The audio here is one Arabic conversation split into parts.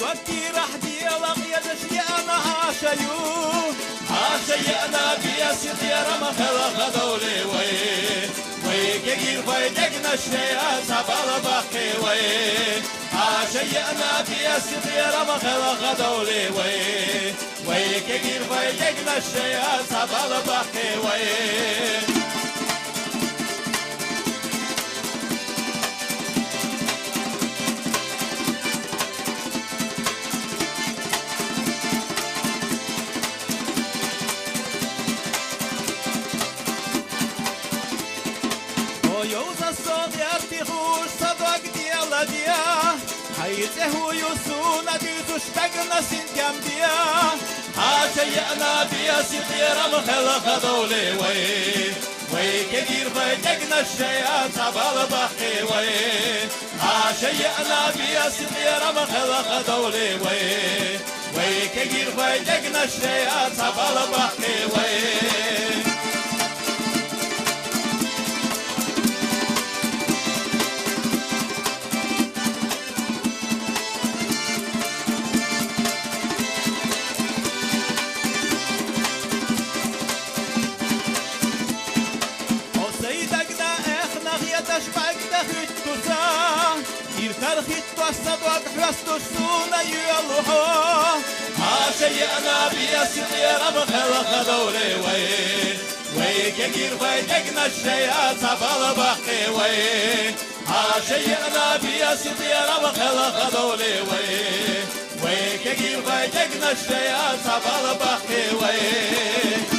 وقتي راح ديالك يدش يا أنا عاشيانا بياسي يا رمى خلق دولي وي كير فايدقنا الشيء سبال باقي وي عاشيانا بياسي يا رمى خلق دولي وي كير فايدقنا الشيء سبال باقي وي يوزا صوت يرتخوش صدق ديالا ديا حيته يوسونا ديزوش تقنا سنتيام ديا عاشيانا بيا سيطيرا مخلق دولي وي كير فايتقنا الشيئات سبال بحقي وي عاشيانا بيا سيطيرا مخلق دولي وي كير فايتقنا الشيئات سبال بحقي وي ترخيت وصدق حرستوش سونا يلوحو عاشيانا بياسي طيرا بخلق دولي وي كير فايدقنا الشيئات سبال باقي وي عاشيانا بياسي طيرا بخلق دولي وي كير فايدقنا الشيئات سبال باقي وي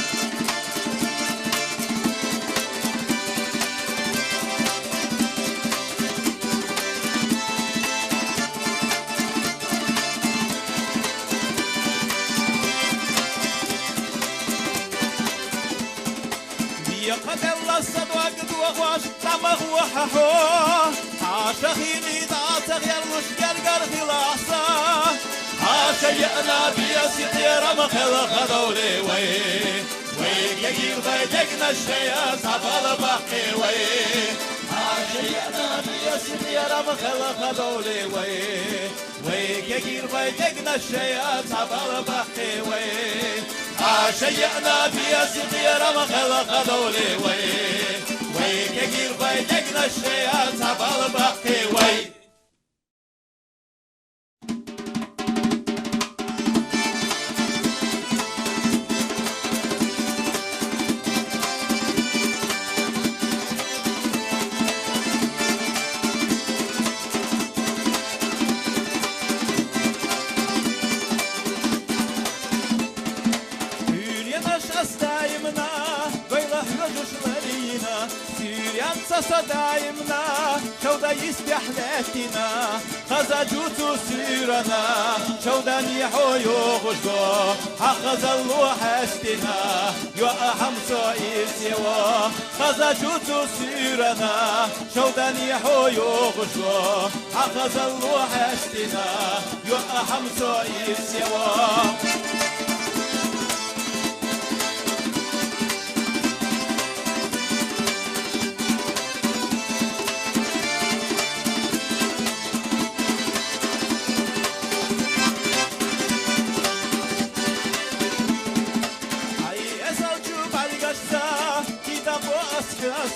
قد الله الصدوق دوغواش طمغ وححو عاشخيني دعاتغ يلوش قرقر خلاصا عاشيانا بياسي طيرا مخلق دولي وي كير فايدقنا الشيئات سبال باقي وي عاشيانا بياسي طيرا مخلق دولي وي كير فايدقنا الشيئات سبال باقي وي عاشيانا بياسي طيرا مخلق دولي وي كير فايدقنا الشيئات سبال باقي وي دايمنا بيله رجوش لينا سيريان ساسا دايمنا شودا يسبح لاتنا خزا جوتو سيرنا شودا نيحو يوغشو حخز اللوح استنا يو أهم سوئي سوا خزا جوتو سيرنا شودا نيحو يوغشو حخز اللوح استنا يو أهم سوئي سوا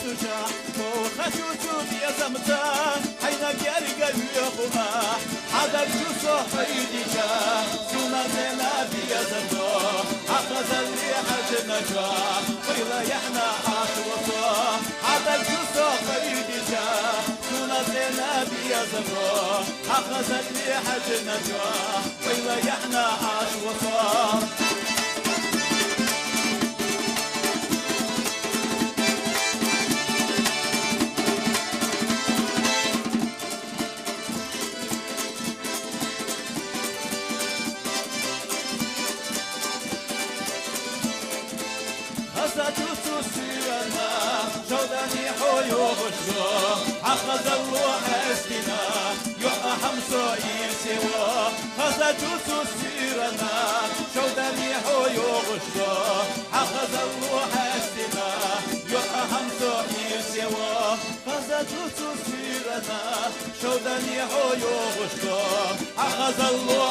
سوجا وخشوتو بيزمتا حينا جارقا يخوها حدك جوسو حيديجا سونا زينا بيزمتو حقز اللي حجنا جا ويلا يحنا عاشوتو حدك جوسو حيديجا سونا زينا بيزمتو حقز اللي حجنا جا ويلا يحنا عاشوتو جوتو سيرنا جوداني حيو بشو أخذ اللوح استنا يوحى حمسو يسوا خذ جوتو سيرنا جوداني حيو بشو أخذ اللوح استنا يوحى حمسو يسوا خذ جوتو سيرنا جوداني حيو بشو أخذ اللوح